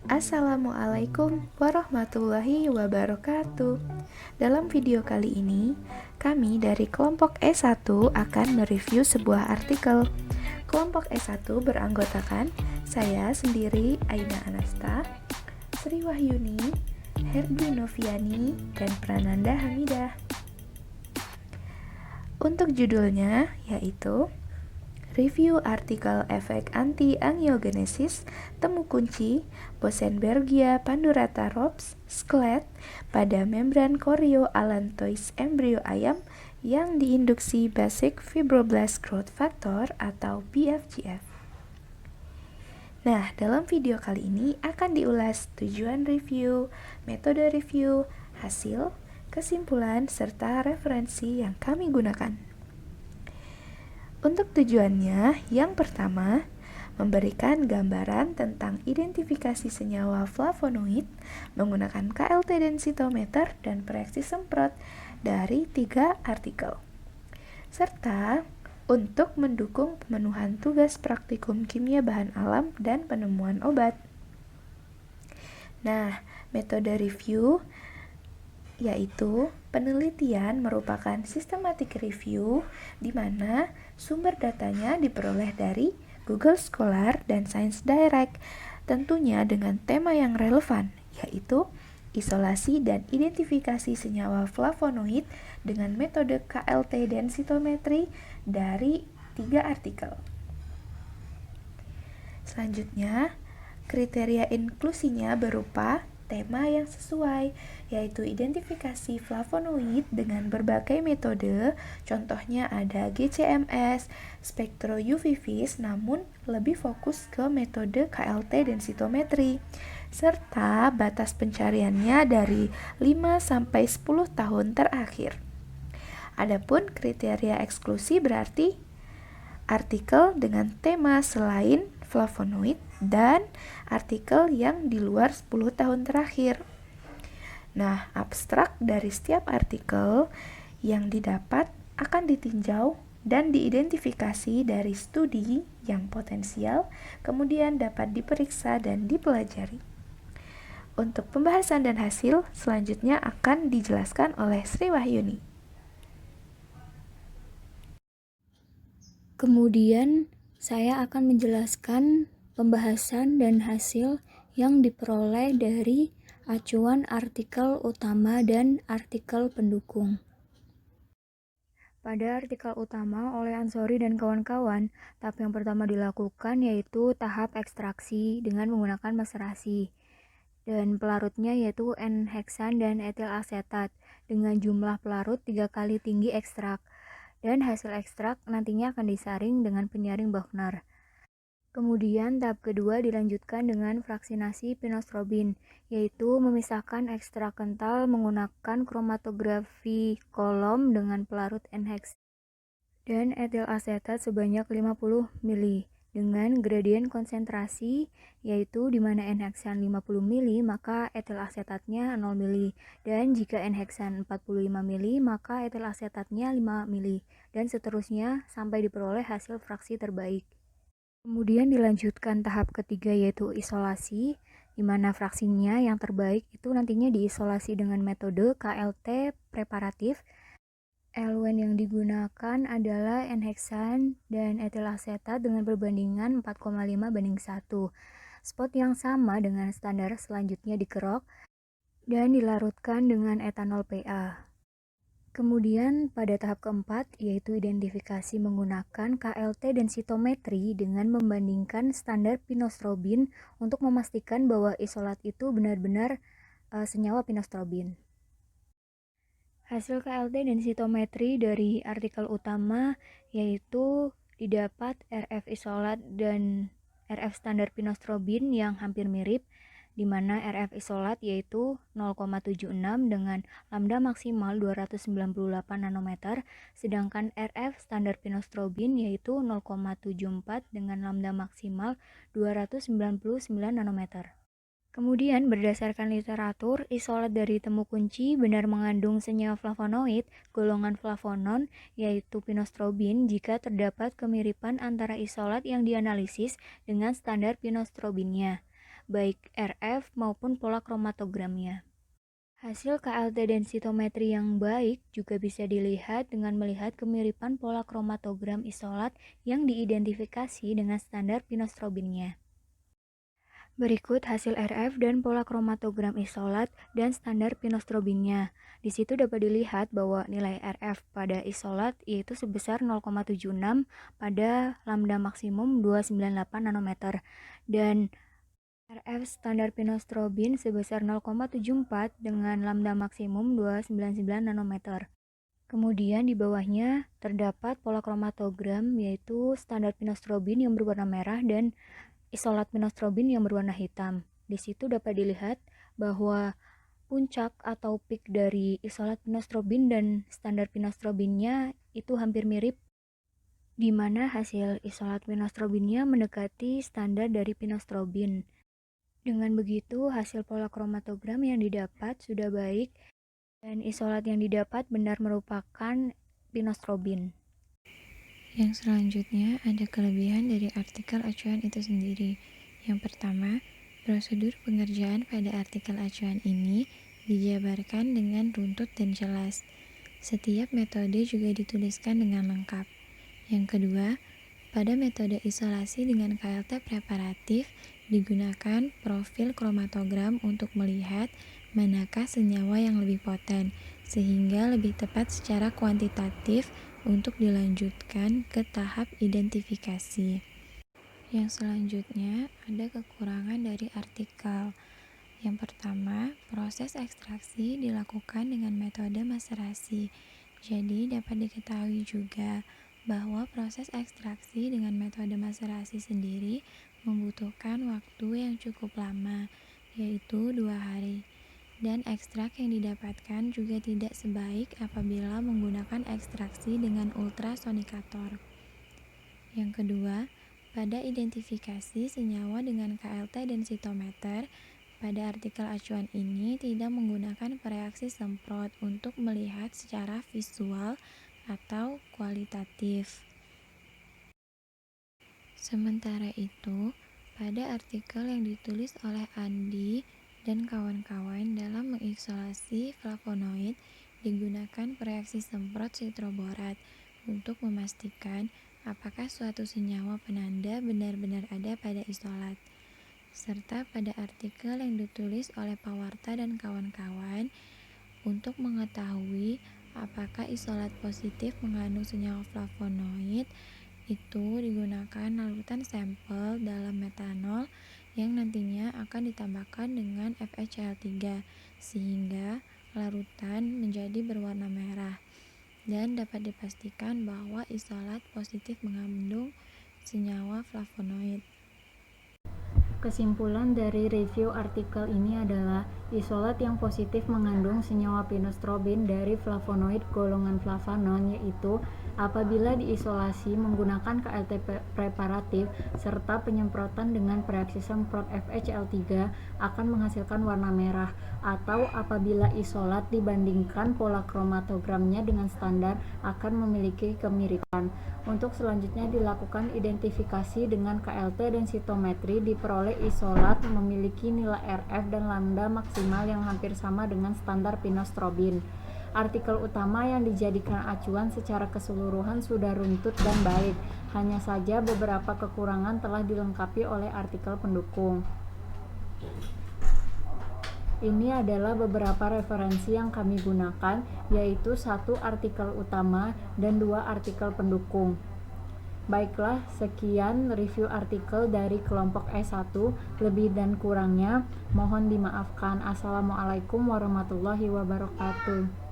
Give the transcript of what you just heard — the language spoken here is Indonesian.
Assalamualaikum warahmatullahi wabarakatuh. Dalam video kali ini, kami dari kelompok E1 akan mereview sebuah artikel. Kelompok E1 beranggotakan saya sendiri, Aina Anasta, Sri Wahyuni, Herdi Noviani, dan Prananda Hamidah. Untuk judulnya yaitu Review artikel efek anti-angiogenesis temu kunci Bosenbergia pandurata Rops skelet pada membran chorioallantois embrio ayam yang diinduksi basic fibroblast growth factor atau BFGF. Nah, dalam video kali ini akan diulas tujuan review, metode review, hasil, kesimpulan, serta referensi yang kami gunakan. Untuk tujuannya, yang pertama, memberikan gambaran tentang identifikasi senyawa flavonoid menggunakan KLT densitometer dan proyeksi semprot dari 3 artikel. Serta untuk mendukung pemenuhan tugas praktikum kimia bahan alam dan penemuan obat. Nah, metode review yaitu penelitian merupakan systematic review di mana sumber datanya diperoleh dari Google Scholar dan Science Direct, tentunya dengan tema yang relevan, yaitu isolasi dan identifikasi senyawa flavonoid dengan metode KLT densitometry dari 3 artikel. Selanjutnya, kriteria inklusinya berupa tema yang sesuai, yaitu identifikasi flavonoid dengan berbagai metode, contohnya ada GCMS, spektro UV-Vis, namun lebih fokus ke metode KLT densitometry, serta batas pencariannya dari 5-10 tahun terakhir. Adapun kriteria eksklusi berarti artikel dengan tema selain flavonoid dan artikel yang di luar 10 tahun terakhir. Nah, abstrak dari setiap artikel yang didapat akan ditinjau dan diidentifikasi dari studi yang potensial, kemudian dapat diperiksa dan dipelajari. Untuk pembahasan dan hasil selanjutnya akan dijelaskan oleh Sri Wahyuni. Kemudian, saya akan menjelaskan pembahasan dan hasil yang diperoleh dari acuan artikel utama dan artikel pendukung. Pada artikel utama oleh Ansori dan kawan-kawan, tahap yang pertama dilakukan yaitu tahap ekstraksi dengan menggunakan maserasi. Dan pelarutnya yaitu N-heksan dan etil asetat dengan jumlah pelarut 3 kali tinggi ekstrak. Dan hasil ekstrak nantinya akan disaring dengan penyaring Buchner. Kemudian tahap kedua dilanjutkan dengan fraksinasi pinostrobin, yaitu memisahkan ekstrak kental menggunakan kromatografi kolom dengan pelarut N-hex dan etil asetat sebanyak 50 mili dengan gradien konsentrasi, yaitu di mana N-heksan 50 mili maka etil asetatnya 0 mili, dan jika N-heksan 45 mili maka etil asetatnya 5 mili, dan seterusnya sampai diperoleh hasil fraksi terbaik. Kemudian dilanjutkan tahap ketiga yaitu isolasi, di mana fraksinya yang terbaik itu nantinya diisolasi dengan metode KLT preparatif. Eluen yang digunakan adalah N-heksan dan etil asetat dengan perbandingan 4,5:1. Spot yang sama dengan standar selanjutnya dikerok dan dilarutkan dengan etanol PA. Kemudian pada tahap keempat yaitu identifikasi menggunakan KLT densitometry dengan membandingkan standar pinostrobin untuk memastikan bahwa isolat itu benar-benar senyawa pinostrobin. Hasil KLT densitometry dari artikel utama yaitu didapat RF isolat dan RF standar pinostrobin yang hampir mirip, di mana RF isolat yaitu 0,76 dengan lambda maksimal 298 nanometer, sedangkan RF standar pinostrobin yaitu 0,74 dengan lambda maksimal 299 nanometer. Kemudian berdasarkan literatur, isolat dari temu kunci benar mengandung senyawa flavonoid golongan flavonon yaitu pinostrobin jika terdapat kemiripan antara isolat yang dianalisis dengan standar pinostrobinnya. baik RF maupun pola kromatogramnya. Hasil KLT densitometri yang baik juga bisa dilihat dengan melihat kemiripan pola kromatogram isolat yang diidentifikasi dengan standar pinostrobinnya. Berikut hasil RF dan pola kromatogram isolat dan standar pinostrobinnya. Di situ dapat dilihat bahwa nilai RF pada isolat yaitu sebesar 0,76 pada lambda maksimum 298 nanometer dan RF standar pinostrobin sebesar 0,74 dengan lambda maksimum 299 nanometer. Kemudian di bawahnya terdapat pola kromatogram yaitu standar pinostrobin yang berwarna merah dan isolat pinostrobin yang berwarna hitam. Di situ dapat dilihat bahwa puncak atau peak dari isolat pinostrobin dan standar pinostrobinnya itu hampir mirip, di mana hasil isolat pinostrobinnya mendekati standar dari pinostrobin. Dengan begitu, hasil pola kromatogram yang didapat sudah baik dan isolat yang didapat benar merupakan pinostrobin. Yang selanjutnya ada kelebihan dari artikel acuan itu sendiri. Yang pertama, prosedur pengerjaan pada artikel acuan ini dijabarkan dengan runtut dan jelas. Setiap metode juga dituliskan dengan lengkap. Yang kedua, pada metode isolasi dengan KLT preparatif digunakan profil kromatogram untuk melihat manakah senyawa yang lebih poten, sehingga lebih tepat secara kuantitatif untuk dilanjutkan ke tahap identifikasi. Yang selanjutnya ada kekurangan dari artikel. Yang pertama, proses ekstraksi dilakukan dengan metode maserasi. Jadi dapat diketahui juga bahwa proses ekstraksi dengan metode maserasi sendiri membutuhkan waktu yang cukup lama, yaitu 2 hari. Dan ekstrak yang didapatkan juga tidak sebaik apabila menggunakan ekstraksi dengan ultrasonikator. Yang kedua, pada identifikasi senyawa dengan KLT densitometer, pada artikel acuan ini tidak menggunakan reaksi semprot untuk melihat secara visual atau kualitatif. Sementara itu, pada artikel yang ditulis oleh Andi dan kawan-kawan dalam mengisolasi flavonoid digunakan reaksi semprot sitroborat untuk memastikan apakah suatu senyawa penanda benar-benar ada pada isolat. Serta pada artikel yang ditulis oleh Pawarta dan kawan-kawan untuk mengetahui apakah isolat positif mengandung senyawa flavonoid, itu digunakan larutan sampel dalam metanol yang nantinya akan ditambahkan dengan FeCl3 sehingga larutan menjadi berwarna merah, dan dapat dipastikan bahwa isolat positif mengandung senyawa flavonoid. Kesimpulan dari review artikel ini adalah isolat yang positif mengandung senyawa pinostrobin dari flavonoid golongan flavanon, yaitu apabila diisolasi menggunakan KLT preparatif serta penyemprotan dengan reaksi semprot FeCl3 akan menghasilkan warna merah, atau apabila isolat dibandingkan pola kromatogramnya dengan standar akan memiliki kemiripan. Untuk selanjutnya dilakukan identifikasi dengan KLT densitometri, diperoleh isolat memiliki nilai RF dan lambda maksimal yang hampir sama dengan standar pinostrobin. Artikel utama yang dijadikan acuan secara keseluruhan sudah runtut dan baik, hanya saja beberapa kekurangan telah dilengkapi oleh artikel pendukung. Ini adalah beberapa referensi yang kami gunakan, yaitu 1 artikel utama dan 2 artikel pendukung. Baiklah, sekian review artikel dari kelompok S1. Lebih dan kurangnya mohon dimaafkan. Assalamualaikum warahmatullahi wabarakatuh.